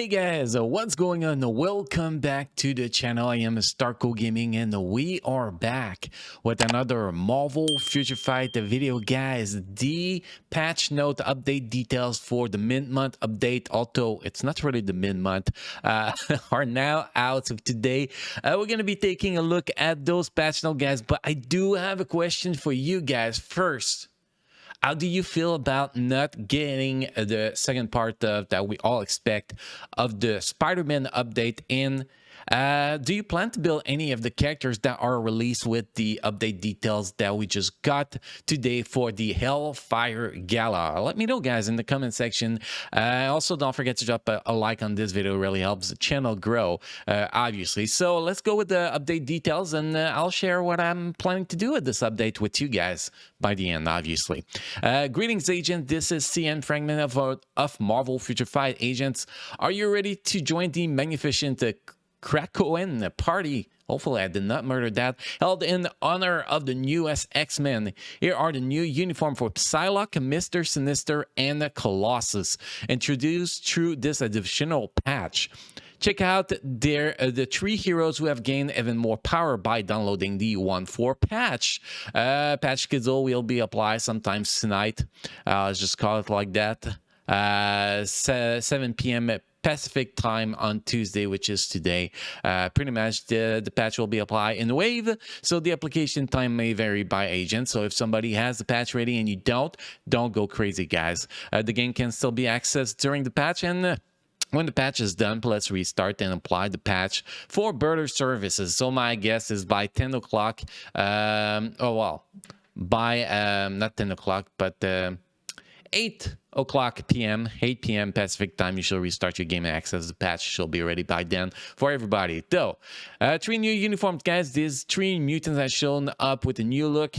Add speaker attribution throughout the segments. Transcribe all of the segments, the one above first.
Speaker 1: Hey guys, what's going on? Welcome back to the channel. I am Starco Gaming and we are back with another Marvel Future Fight video, guys. The patch note update details for the mid-month update, although it's not really the mid-month, are now out. So today we're going to be taking a look at those patch notes, guys, but I do have a question for you guys first. How do you feel about not getting the second part of that we all expect of the Spider-Man update in? Do you plan to build any of the characters that are released with the update details that we just got today for the Hellfire Gala? Let me know, guys, in the comment section. Also, don't forget to drop a like on this video. It really helps the channel grow, obviously. So let's go with the update details, and I'll share what I'm planning to do with this update with you guys by the end, obviously. Greetings, agent. This is CN Fragment of Marvel Future Fight. Agents, are you ready to join the magnificent Krakoan party? Hopefully I did not murder that. Held in honor of the newest X-Men. Here are the new uniform for Psylocke, Mr. Sinister, and Colossus, introduced through this additional patch. Check out the three heroes who have gained even more power by downloading the 1.4 patch. Patch schedule will be applied sometime tonight. Let's just call it like that. 7 p.m. Pacific time on Tuesday, which is today. Pretty much the patch will be applied in a wave, so the application time may vary by agent. So if somebody has the patch ready and you don't go crazy, guys. The game can still be accessed during the patch, and when the patch is done, let's restart and apply the patch for border services. So my guess is by 10 o'clock, by not 10 o'clock, but 8 o'clock p.m., 8 p.m. Pacific time, you should restart your game and access the patch. Should be ready by then for everybody. Though, 3 new uniforms, guys. These 3 mutants have shown up with a new look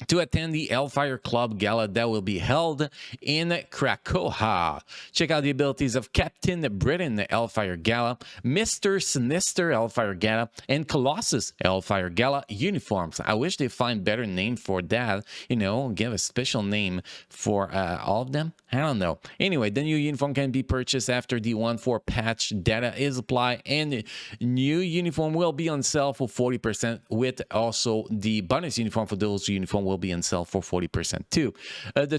Speaker 1: to attend the Hellfire Club Gala that will be held in Krakow. Check out the abilities of Captain Britain Hellfire Gala, Mr. Sinister Hellfire Gala, and Colossus Hellfire Gala uniforms. I wish they find better name for that. You know, give a special name for all of them. I don't know. Anyway, the new uniform can be purchased after the 1.4 patch data is applied, and the new uniform will be on sale for 40%, with also the bonus uniform for those uniforms will be on sale for 40% too. The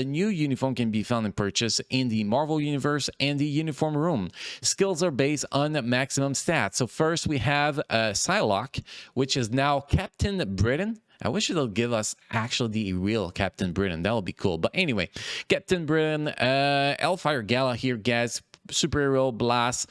Speaker 1: new uniform can be found and purchased in the Marvel Universe and the Uniform Room. Skills are based on maximum stats. So first we have Psylocke, which is now Captain Britain. I wish it'll give us actually the real Captain Britain. That would be cool. But anyway, Captain Britain, Hellfire Gala here, guys. Superhero blast,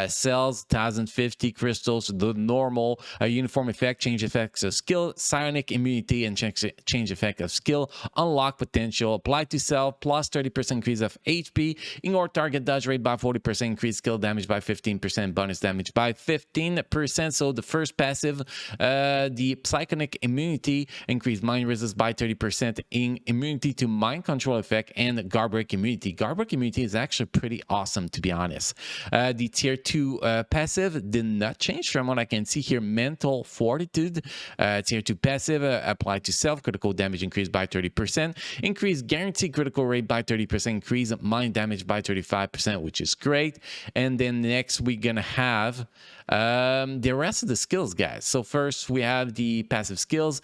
Speaker 1: cells 1050 crystals, the normal uniform effect, change effects of skill, psionic immunity, and change effect of skill, unlock potential, apply to self, plus 30% increase of HP, ignore target dodge rate by 40%, increase skill damage by 15%, bonus damage by 15%. So the first passive, the psionic immunity, increase mind resistance by 30%, in immunity to mind control effect, and guard break immunity. Guard break immunity is actually pretty awesome, to be honest. The tier 2 passive did not change from what I can see here. Mental fortitude, tier 2 passive, applied to self, critical damage increased by 30%, increase guaranteed critical rate by 30%, increase mind damage by 35%, which is great. And then next we're gonna have the rest of the skills, guys. So first we have the passive skills,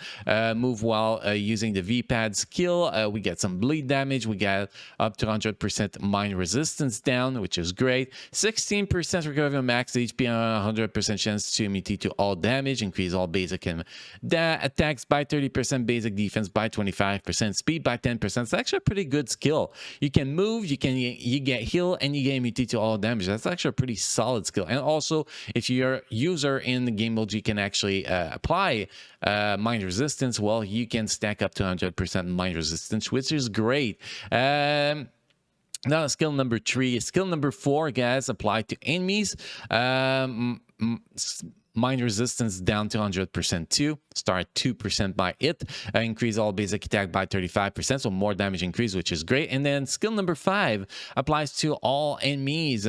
Speaker 1: move while using the V-pad skill. We get some bleed damage, we get up to 100% mind resistance down, which is great. 16% recovery max HP, 100% chance to immunity to all damage, increase all basic and attacks by 30%, basic defense by 25%, speed by 10%. It's actually a pretty good skill. You can move, you get heal, and you get immunity to all damage. That's actually a pretty solid skill. And also, if you're a user in the game mode, you can actually apply mind resistance. Well, you can stack up to 100% mind resistance, which is great. Now, skill number 3. Skill number 4, guys, apply to enemies. Mind resistance down to 100% too. Start 2% by it. Increase all basic attack by 35%, so more damage increase, which is great. And then skill number 5 applies to all enemies.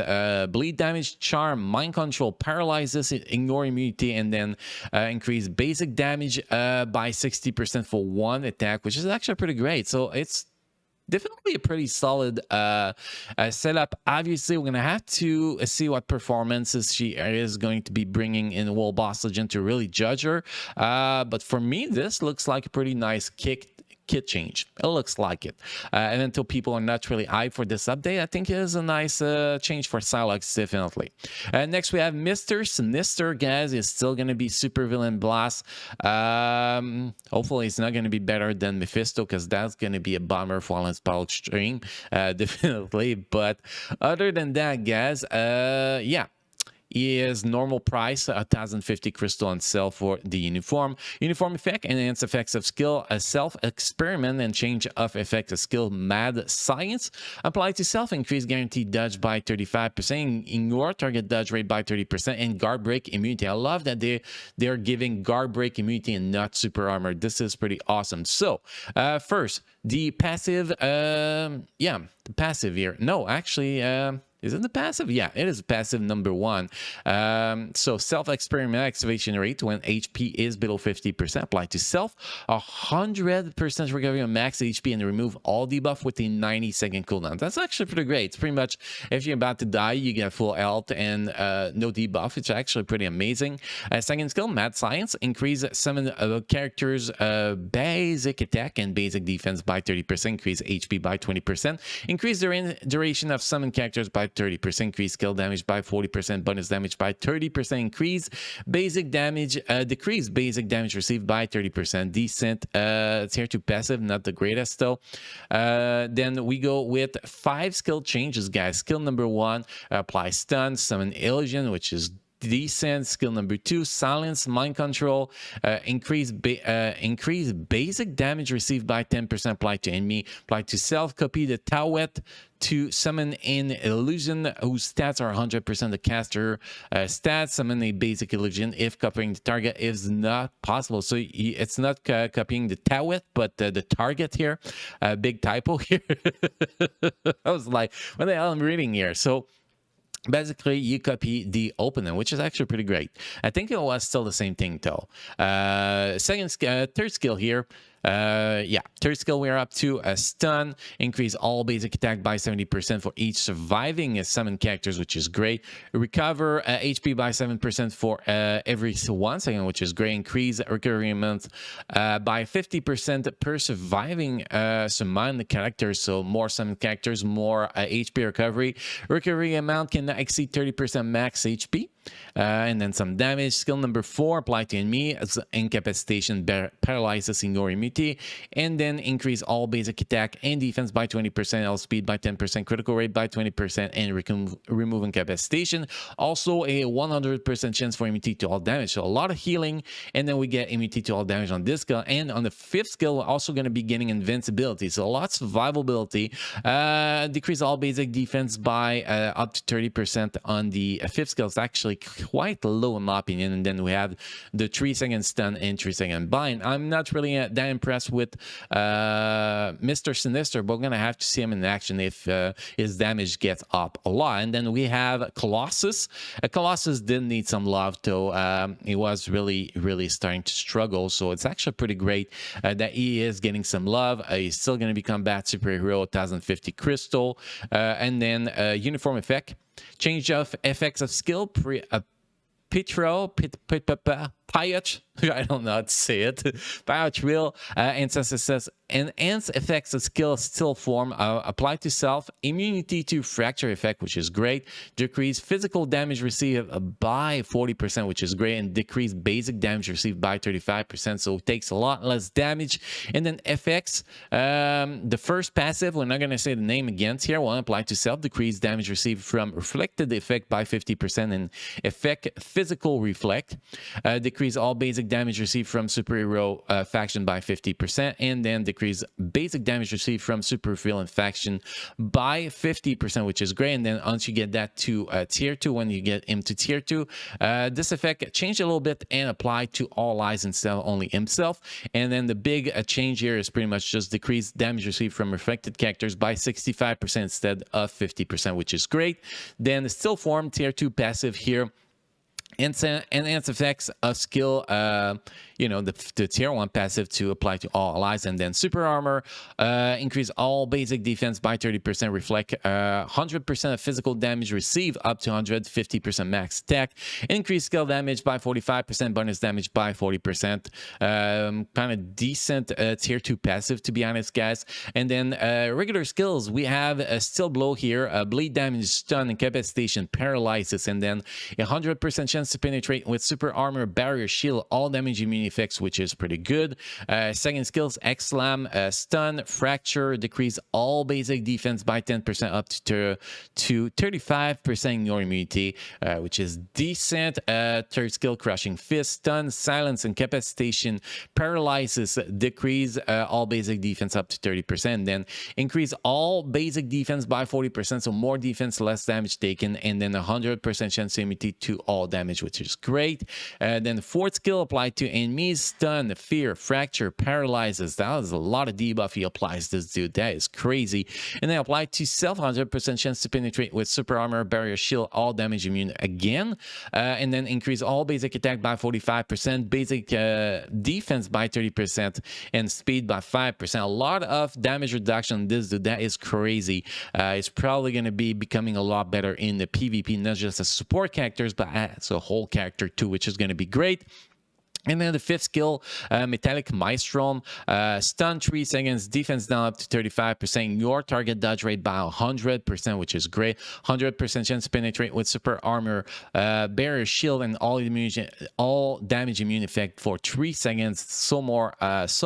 Speaker 1: Bleed damage, charm, mind control, paralyzes, ignore immunity, and then increase basic damage by 60% for one attack, which is actually pretty great. So it's definitely a pretty solid setup. Obviously, we're gonna have to see what performances she is going to be bringing in World Boss Legend to really judge her. But for me, this looks like a pretty nice kit change. It looks like it. And until people are not really hyped for this update, I think it is a nice change for Psylocke, definitely. Next, we have Mr. Sinister, guys. Is still going to be super villain blast. Hopefully, it's not going to be better than Mephisto, because that's going to be a bummer for Lance Battle Stream, definitely. But other than that, guys, yeah. Is normal price 1050 crystal on sale for the uniform effect, enhance effects of skill, a self experiment and change of effect of skill, mad science, apply to self, increase guaranteed dodge by 35%, ignore target dodge rate by 30%, and guard break immunity. I love that they're giving guard break immunity and not super armor. This is pretty awesome. So first, the passive, yeah, the passive here. No, actually, is it the passive? Yeah, it is passive number 1. So self-experiment activation rate when HP is below 50%. Apply to self. 100% recovery on max HP and remove all debuff with a 90-second cooldown. That's actually pretty great. It's pretty much if you're about to die, you get full health and no debuff. It's actually pretty amazing. Second skill, Mad Science. Increase summon characters' basic attack and basic defense by 30%. Increase HP by 20%. Increase duration of summon characters by 30%, increase skill damage by 40%, bonus damage by 30%, increase basic damage, decrease basic damage received by 30%. Decent. Tier 2 passive, not the greatest though. Then we go with 5 skill changes, guys. Skill number 1, apply stun, summon illusion, which is decent. Skill number 2, silence, mind control, increase basic damage received by 10%, apply to enemy, apply to self, copy the Towet to summon an illusion whose stats are 100% the caster stats. Summon a basic illusion if copying the target is not possible. So it's not copying the Towet, but the target here. Big typo here. I was like, what the hell am I reading here? So basically, you copy the opponent, which is actually pretty great. I think it was still the same thing, though. Third skill here. Yeah, third skill, we're up to a stun. Increase all basic attack by 70% for each surviving summon characters, which is great. Recover HP by 7% for every 1 second, which is great. Increase recovery amount by 50% per surviving summon characters. So more summon characters, more HP recovery. Recovery amount can exceed 30% max HP. And then some damage. Skill number 4, apply to enemy as incapacitation, paralyzes, ignore immunity, and then increase all basic attack and defense by 20%, health speed by 10%, critical rate by 20%, and remove incapacitation. Also a 100% chance for immunity to all damage. So a lot of healing, and then we get immunity to all damage on this skill. And on the 5th skill, we're also going to be getting invincibility. So a lot of survivability. Decrease all basic defense by up to 30% on the 5th skill. It's actually quite low in my opinion. And then we have the 3-second stun and 3-second bind. I'm not really that impressed with Mr. Sinister, but we're gonna have to see him in action if his damage gets up a lot. And then we have Colossus. Colossus did need some love though. He was really starting to struggle, so it's actually pretty great that he is getting some love. He's still gonna be combat superhero, 1050 crystal, and then uniform effect. Change of effects of skill, Payach, I don't know how to say it. Payach will enhance effects of skill still form, apply to self, immunity to fracture effect, which is great, decrease physical damage received by 40%, which is great, and decrease basic damage received by 35%, so it takes a lot less damage. And then effects, the first passive, we're not going to say the name against here, will apply to self, decrease damage received from reflected effect by 50%, and effect physical reflect, decrease all basic damage received from superhero faction by 50%, and then decrease basic damage received from super villain faction by 50%, which is great. And then once you get that to tier 2, when you get him to tier 2, this effect changed a little bit and apply to all allies instead of only himself. And then the big change here is pretty much just decrease damage received from reflected characters by 65% instead of 50%, which is great. Then still form tier 2 passive here. Enhance effects of skill, the tier 1 passive to apply to all allies. And then super armor, increase all basic defense by 30%, reflect 100% of physical damage received up to 150% max attack, increase skill damage by 45%, bonus damage by 40%. Kind of decent tier 2 passive, to be honest, guys. And then regular skills, we have a still blow here, bleed damage, stun, incapacitation, paralysis, and then 100% chance to penetrate with super armor, barrier, shield, all damage immune effects, which is pretty good. Second skills, X-Slam, stun, fracture, decrease all basic defense by 10% up to 35% in your immunity, which is decent. Third skill, crushing fist, stun, silence, incapacitation, paralysis, decrease all basic defense up to 30%. Then increase all basic defense by 40%, so more defense, less damage taken, and then 100% chance immunity to all damage, which is great. Then the fourth skill, applied to enemies, stun, fear, fracture, paralyzes. That is a lot of debuff he applies, this dude. That is crazy. And then applied to self, 100% chance to penetrate with super armor, barrier, shield, all damage immune again. And then increase all basic attack by 45%, basic defense by 30%, and speed by 5%. A lot of damage reduction. This dude, that is crazy. It's probably going to be becoming a lot better in the PvP, not just as support characters, but as a whole character too, which is going to be great. And then the fifth skill, Metallic Maelstrom, stun 3 seconds, defense down up to 35%, your target dodge rate by 100%, which is great. 100% chance to penetrate with super armor, barrier, shield, and all damage immune effect for 3 seconds. So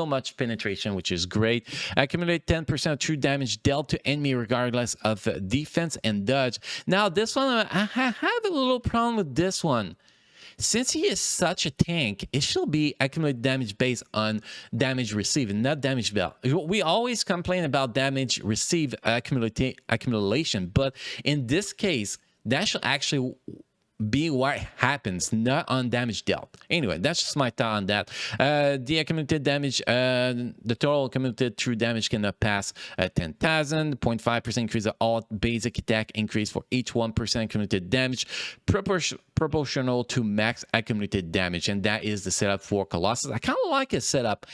Speaker 1: much penetration, which is great. Accumulate 10% true damage dealt to enemy regardless of defense and dodge. Now, this one, I have a little problem with this one. Since he is such a tank, it should be accumulated damage based on damage received, not damage dealt. We always complain about damage received accumulation, but in this case, that should actually be what happens, not on damage dealt. Anyway, that's just my thought on that. The accumulated damage, the total accumulated true damage cannot pass 10,000. 0.5% increase of all basic attack increase for each 1% accumulated damage, proportional to max accumulated damage. And that is the setup for Colossus. I kind of like his setup.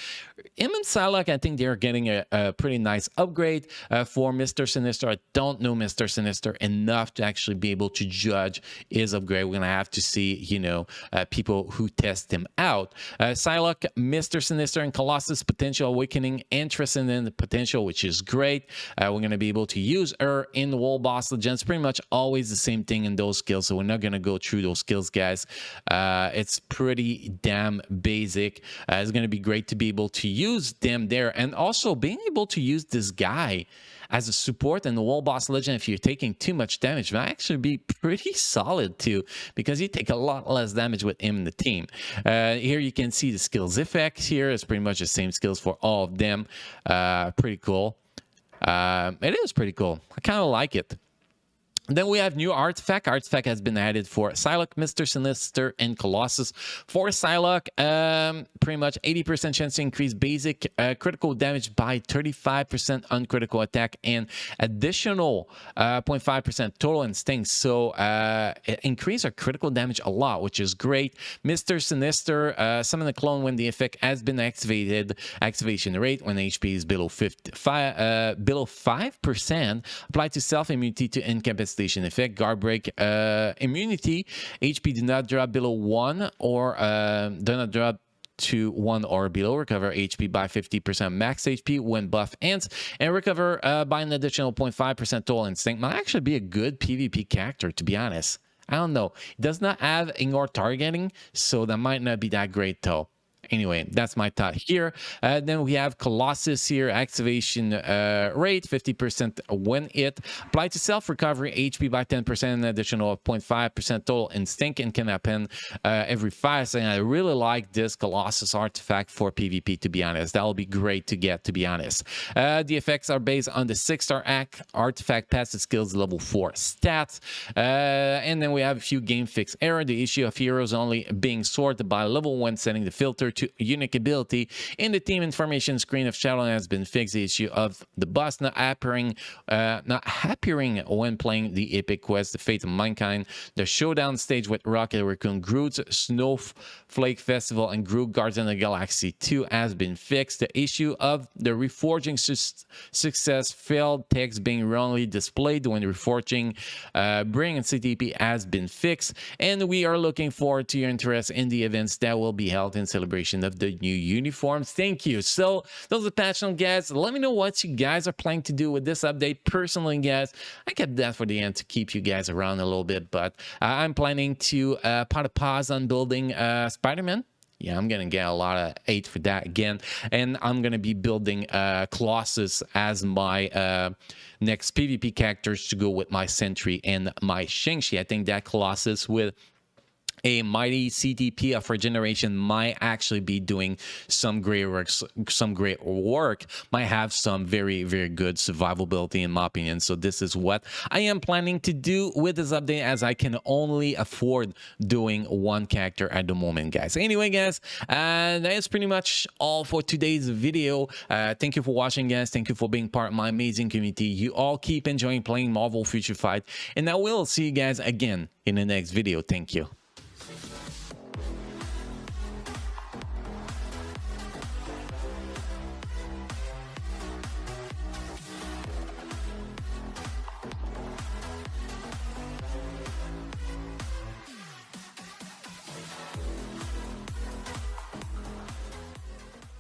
Speaker 1: Him and Psylocke, I think they're getting a pretty nice upgrade. For Mr. Sinister, I don't know Mr. Sinister enough to actually be able to judge his upgrade. We're gonna have to see, people who test him out. Psylocke, Mr. Sinister, and Colossus potential awakening, interested in the potential, which is great. We're gonna be able to use her in the World Boss Legends. Pretty much always the same thing in those skills, so we're not gonna go through those skills, guys. It's pretty damn basic. It's gonna be great to be able to use them there, and also being able to use this guy as a support in the World Boss Legend if you're taking too much damage might actually be pretty solid too, because you take a lot less damage with him in the team. Here you can see the skills effects. Here it's pretty much the same skills for all of them. Pretty cool. It is pretty cool. I kind of like it. Then we have new artifact. Artifact has been added for Psylocke, Mr. Sinister, and Colossus. For Psylocke, pretty much 80% chance to increase basic critical damage by 35% on critical attack, and additional 0.5% total instinct. So increase our critical damage a lot, which is great. Mr. Sinister, summon a clone when the effect has been activated. Activation rate when HP is below 5%. Apply to self immunity to incapacitation effect. Guard break immunity. HP do not drop below 1 or do not drop to 1 or below. Recover HP by 50% max HP when buff ends, and recover by an additional 0.5% total instinct. Might actually be a good PvP character, to be honest. I don't know. It does not have ignore targeting, so that might not be that great though. Anyway, that's my thought here. Then we have Colossus here. Activation rate 50% when it applied to self. Recovery HP by 10%, an additional 0.5% total instinct, and can happen every 5 seconds. I really like this Colossus artifact for PvP, to be honest. That will be great to get, to be honest. The effects are based on the 6-star artifact passive skills level 4 stats. And then we have a few game fix error. The issue of heroes only being sorted by level 1, setting the filter to unique ability in the team information screen of Shadow has been fixed. The issue of the boss not appearing when playing the epic quest, The Fate of Mankind, the showdown stage with Rocket Raccoon, Groot's Snowflake Festival, and Groot Guardian of the Galaxy 2 has been fixed. The issue of the reforging success failed text being wrongly displayed when reforging bring and CTP has been fixed, and we are looking forward to your interest in the events that will be held in celebration of the new uniforms. Thank you. So those are patch notes, guys. Let me know what you guys are planning to do with this update. Personally, guys, I kept that for the end to keep you guys around a little bit, but I'm planning to put a pause on building Spider-Man. Yeah, I'm gonna get a lot of hate for that again, and I'm gonna be building Colossus as my next PvP characters to go with my Sentry and my Shang-Chi. I think that Colossus with a mighty CTP of regeneration might actually be doing some great work, might have some very, very good survivability in my opinion. So this is what I am planning to do with this update, as I can only afford doing one character at the moment, guys. Anyway, guys, that is pretty much all for today's video. Thank you for watching, guys. Thank you for being part of my amazing community. You all keep enjoying playing Marvel Future Fight, and I will see you guys again in the next video. Thank you.